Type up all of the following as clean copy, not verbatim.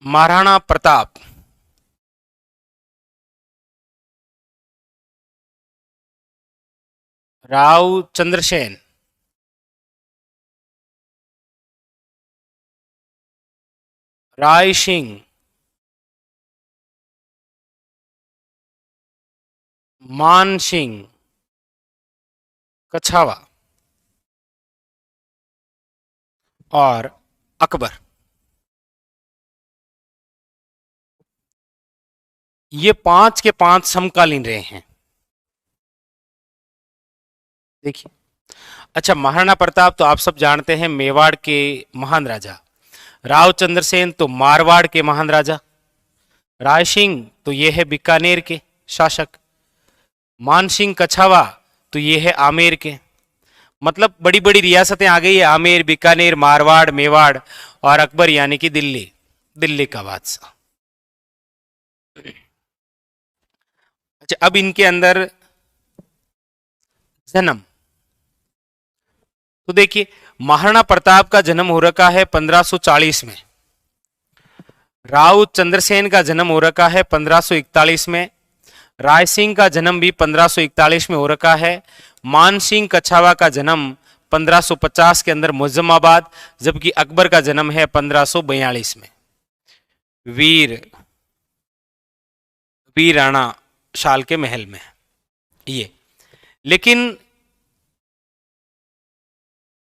महाराणा प्रताप, राव चंद्रसेन, राय सिंह, मान सिंह, कछावा और अकबर। ये पांच के पांच समकालीन रहे हैं। देखिए, अच्छा, महाराणा प्रताप तो आप सब जानते हैं, मेवाड़ के महान राजा। राव चंद्रसेन तो मारवाड़ के महान राजा। राय सिंह तो ये है बीकानेर के शासक। मान सिंह कछावा तो ये है आमेर के। मतलब बड़ी बड़ी रियासतें आ गई है, आमेर, बीकानेर, मारवाड़, मेवाड़ और अकबर यानी कि दिल्ली, दिल्ली का बादशाह। अच्छा, अब इनके अंदर जन्म तो देखिए, महाराणा प्रताप का जन्म हो रखा है 1540 में। राव चंद्रसेन का जन्म हो रखा है 1541 में। राय सिंह का जन्म भी 1541 में हो रखा है। मान सिंह कछावा का जन्म 1550 के अंदर मुअज्जमाबाद, जबकि अकबर का जन्म है 1542 में वीर वीराना शाल के महल में। ये लेकिन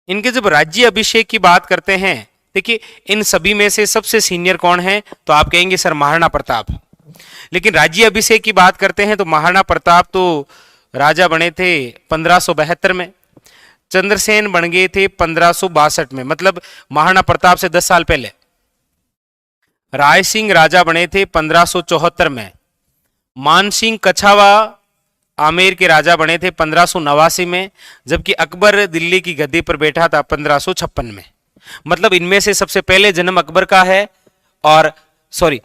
इनके जब राज्य अभिषेक की बात करते हैं, देखिए इन सभी में से सबसे सीनियर कौन है, तो आप कहेंगे सर महाराणा प्रताप। लेकिन राज्य अभिषेक की बात करते हैं तो महाराणा प्रताप तो राजा बने थे 1572 में। चंद्रसेन बन गए थे 1562 में, मतलब महाराणा प्रताप से 10 साल पहले। राय सिंह राजा बने थे 1574 में। मान सिंह कछावा आमेर के राजा बने थे 1589 में, जबकि अकबर दिल्ली की गद्दी पर बैठा था 1556 में। मतलब इनमें से सबसे पहले जन्म अकबर का है, और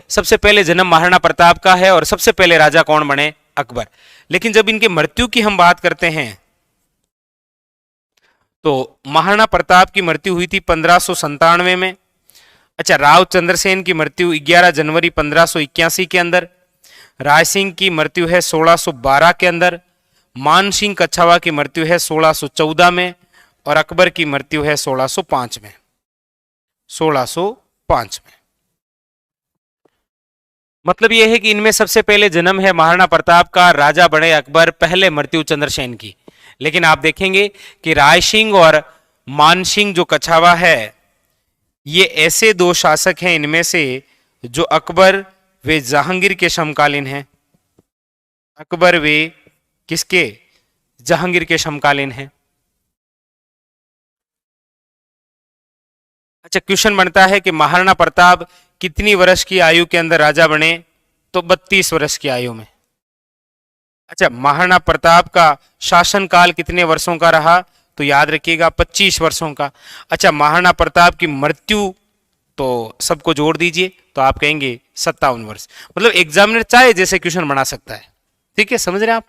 सबसे पहले जन्म महाराणा प्रताप का है, और सबसे पहले राजा कौन बने, अकबर। लेकिन जब इनके मृत्यु की हम बात करते हैं तो महाराणा प्रताप की मृत्यु हुई थी 1597 में। अच्छा, राव चंद्रसेन की मृत्यु 11 जनवरी 1581 के अंदर। राय सिंह की मृत्यु है 1612 के अंदर। मान सिंह कछावा की मृत्यु है 1614 में, और अकबर की मृत्यु है 1605 में। 1605 में। मतलब यह है कि इनमें सबसे पहले जन्म है महाराणा प्रताप का, राजा बने अकबर, पहले मृत्यु चंद्रसेन की। लेकिन आप देखेंगे कि राय सिंह और मान सिंह जो कछावा है, ये ऐसे दो शासक हैं इनमें से जो अकबर वे जहांगीर के समकालीन हैं। अकबर वे किसके, जहांगीर के समकालीन हैं। अच्छा, क्वेश्चन बनता है कि महाराणा प्रताप कितनी वर्ष की आयु के अंदर राजा बने, तो 32 वर्ष की आयु में। अच्छा, महाराणा प्रताप का शासनकाल कितने वर्षों का रहा, तो याद रखिएगा 25 वर्षों का। अच्छा, महाराणा प्रताप की मृत्यु तो सबको जोड़ दीजिए तो आप कहेंगे 57 वर्ष। मतलब एग्जामिनर चाहे जैसे क्वेश्चन बना सकता है, ठीक है, समझ रहे हैं आप।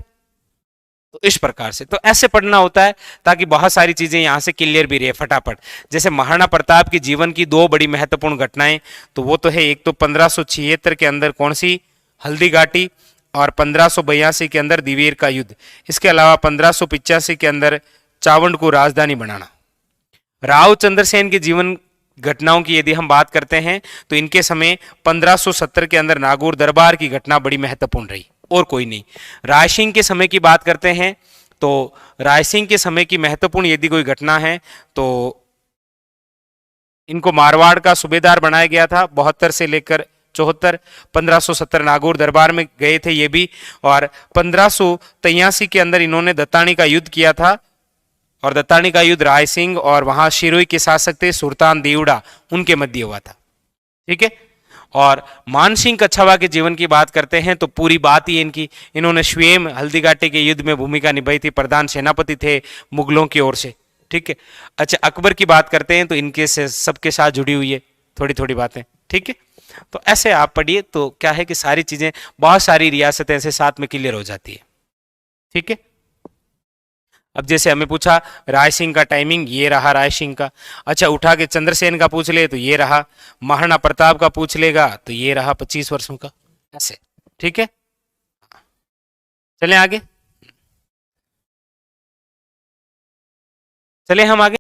तो इस प्रकार से तो ऐसे पढ़ना होता है ताकि बहुत सारी चीजें यहां से क्लियर भी रहे फटाफट। जैसे महाराणा प्रताप के जीवन की दो बड़ी महत्वपूर्ण घटनाएं, तो वो तो है, एक तो 1576 के अंदर कौन सी, हल्दी घाटी, और 1582 के अंदर दिवेर का युद्ध। इसके अलावा 1585 के अंदर चावंड को राजधानी बनाना। राव चंद्रसेन के जीवन घटनाओं की यदि हम बात करते हैं तो इनके समय 1570 के अंदर नागौर दरबार की घटना बड़ी महत्वपूर्ण रही, और कोई नहीं। राय सिंह के समय की बात करते हैं तो राय सिंह के समय की महत्वपूर्ण यदि कोई घटना है तो इनको मारवाड़ का सूबेदार बनाया गया था 72 से लेकर 74। 1570 नागौर दरबार में गए थे ये भी, और 1583 के अंदर इन्होंने दत्तानी का युद्ध किया था, और दत्तानी का युद्ध राय सिंह और वहां शिरोई के शासक थे सुल्तान देवड़ा, उनके मध्य हुआ था, ठीक है। और मान सिंह कछावा के जीवन की बात करते हैं तो पूरी बात ही इनकी, इन्होंने स्वयं हल्दीघाटी के युद्ध में भूमिका निभाई थी, प्रधान सेनापति थे मुगलों की ओर से, ठीक है। अच्छा, अकबर की बात करते हैं तो इनके से सबके साथ जुड़ी हुई है थोड़ी थोड़ी बातें, ठीक है। तो ऐसे आप पढ़िए तो क्या है कि सारी चीजें, बहुत सारी रियासतें ऐसे साथ में क्लियर हो जाती है, ठीक है। अब जैसे हमें पूछा राय सिंह का टाइमिंग, ये रहा राय सिंह का। अच्छा उठा के चंद्रसेन का पूछ ले तो ये रहा, महाराणा प्रताप का पूछ लेगा तो ये रहा 25 वर्षों का, ऐसे। ठीक है, चलें आगे, चले हम आगे।